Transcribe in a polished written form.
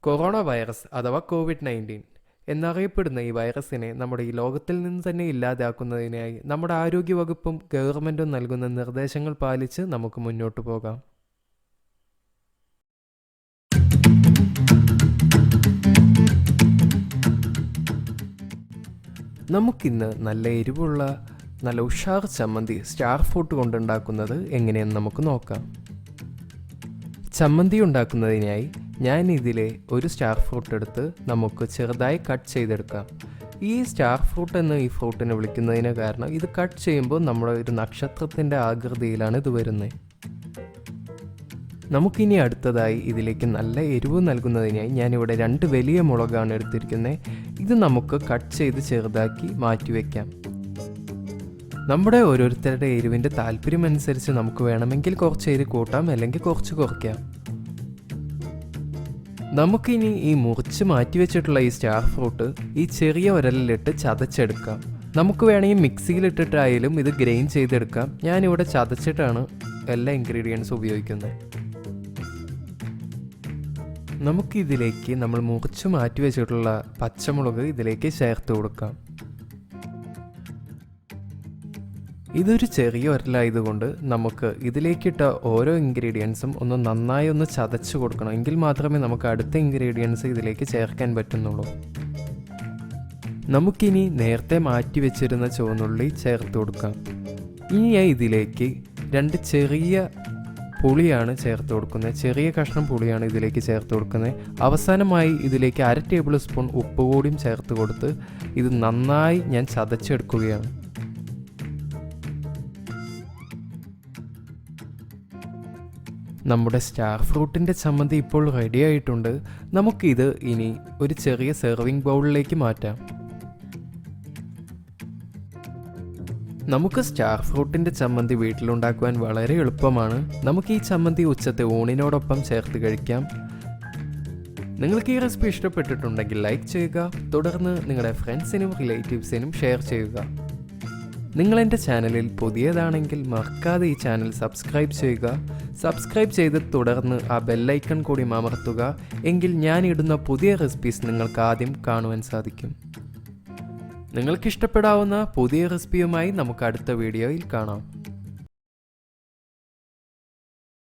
Corona virus അഥവാ COVID-19 എന്നറിയപ്പെടുന്ന ഈ വൈറസിനെ നമ്മുടെ ഈ ലോകത്തിൽ നിന്ന് തന്നെ ഇല്ലാതാക്കുന്നതിനായി നമ്മുടെ ആരോഗ്യവകുപ്പും ഗവൺമെൻറ്റും നൽകുന്ന നിർദ്ദേശങ്ങൾ പാലിച്ച് നമുക്ക് മുന്നോട്ട് പോകാം. നമുക്കിന്ന് നല്ല എരിവുള്ള നല്ല ഉഷാർ ചമ്മന്തി സ്റ്റാർ ഫ്രൂട്ട് കൊണ്ടുണ്ടാക്കുന്നത് എങ്ങനെയെന്ന് നമുക്ക് നോക്കാം. ചമ്മന്തി ഉണ്ടാക്കുന്നതിനായി ഞാൻ ഇതിലെ ഒരു സ്റ്റാർ ഫ്രൂട്ട് എടുത്ത് നമുക്ക് ചെറുതായി കട്ട് ചെയ്തെടുക്കാം. ഈ സ്റ്റാർ ഫ്രൂട്ട് എന്ന് ഈ ഫ്രൂട്ടിനെ വിളിക്കുന്നതിന് കാരണം ഇത് കട്ട് ചെയ്യുമ്പോൾ നമ്മുടെ ഒരു നക്ഷത്രത്തിൻ്റെ ആകൃതിയിലാണ് ഇത് വരുന്നത്. നമുക്കിനി അടുത്തതായി ഇതിലേക്ക് നല്ല എരിവ് നൽകുന്നതിനായി ഞാനിവിടെ 2 വലിയ മുളകാണ് എടുത്തിരിക്കുന്നത്. ഇത് നമുക്ക് കട്ട് ചെയ്ത് ചെറുതാക്കി മാറ്റിവെക്കാം. നമ്മുടെ ഓരോരുത്തരുടെ എരിവിൻ്റെ താല്പര്യമനുസരിച്ച് നമുക്ക് വേണമെങ്കിൽ കുറച്ച് എരിവ് കൂട്ടാം, അല്ലെങ്കിൽ കുറച്ച് കുറയ്ക്കാം. നമുക്കിനി ഈ മുറിച്ച് മാറ്റിവെച്ചിട്ടുള്ള ഈ സ്റ്റാർ ഫ്രൂട്ട് ഈ ചെറിയ ഉരലിലിട്ട് ചതച്ചെടുക്കാം. നമുക്ക് വേണമെങ്കിൽ മിക്സിയിലിട്ടിട്ടായാലും ഇത് ഗ്രൈൻഡ് ചെയ്തെടുക്കാം. ഞാനിവിടെ ചതച്ചിട്ടാണ് എല്ലാ ഇൻഗ്രീഡിയൻസും ഉപയോഗിക്കുന്നത്. നമുക്കിതിലേക്ക് നമ്മൾ മുറിച്ച് മാറ്റി വെച്ചിട്ടുള്ള പച്ചമുളക് ഇതിലേക്ക് ചേർത്ത് കൊടുക്കാം. ഇതൊരു ചെറിയ ഉരലായതുകൊണ്ട് നമുക്ക് ഇതിലേക്കിട്ട ഓരോ ഇൻഗ്രീഡിയൻസും നന്നായി ചതച്ച് കൊടുക്കണം. എങ്കിൽ മാത്രമേ നമുക്ക് അടുത്ത ഇൻഗ്രീഡിയൻസ് ഇതിലേക്ക് ചേർക്കാൻ പറ്റുന്നുള്ളൂ. നമുക്കിനി നേരത്തെ മാറ്റി വെച്ചിരുന്ന ചുവന്നുള്ളി ചേർത്ത് കൊടുക്കാം. ഇനി ഇതിലേക്ക് 2 ചെറിയ പുളിയാണ് ചേർത്ത് കൊടുക്കുന്നത്. ചെറിയ കഷ്ണം പുളിയാണ് ഇതിലേക്ക് ചേർത്ത് കൊടുക്കുന്നത്. അവസാനമായി ഇതിലേക്ക് 1/2 ടേബിൾ സ്പൂൺ ഉപ്പ് കൂടിയും ചേർത്ത് കൊടുത്ത് ഇത് നന്നായി ഞാൻ ചതച്ചെടുക്കുകയാണ്. നമ്മുടെ സ്റ്റാർ ഫ്രൂട്ടിൻ്റെ ചമ്മന്തി ഇപ്പോൾ റെഡി ആയിട്ടുണ്ട്. നമുക്കിത് ഇനി ഒരു ചെറിയ സെർവിങ് ബൗളിലേക്ക് മാറ്റാം. നമുക്ക് സ്റ്റാർ ഫ്രൂട്ടിൻ്റെ ചമ്മന്തി വീട്ടിലുണ്ടാക്കുവാൻ വളരെ എളുപ്പമാണ്. നമുക്ക് ഈ ചമ്മന്തി ഉച്ചത്തെ ഊണിനോടൊപ്പം ചേർത്ത് കഴിക്കാം. നിങ്ങൾക്ക് ഈ റെസിപ്പി ഇഷ്ടപ്പെട്ടിട്ടുണ്ടെങ്കിൽ ലൈക്ക് ചെയ്യുക. തുടർന്ന് നിങ്ങളുടെ ഫ്രണ്ട്സിനും റിലേറ്റീവ്സിനും ഷെയർ ചെയ്യുക. നിങ്ങൾ എൻ്റെ ചാനലിൽ പുതിയതാണെങ്കിൽ മറക്കാതെ ഈ ചാനൽ സബ്സ്ക്രൈബ് ചെയ്യുക. സബ്സ്ക്രൈബ് ചെയ്ത് തുടർന്ന് ആ ബെല്ലൈക്കൺ കൂടി അമർത്തുക. എങ്കിൽ ഞാൻ ഇടുന്ന പുതിയ റെസിപ്പീസ് നിങ്ങൾക്ക് ആദ്യം കാണുവാൻ സാധിക്കും. നിങ്ങൾക്കിഷ്ടപ്പെടാവുന്ന പുതിയ റെസിപ്പിയുമായി നമുക്ക് അടുത്ത വീഡിയോയിൽ കാണാം.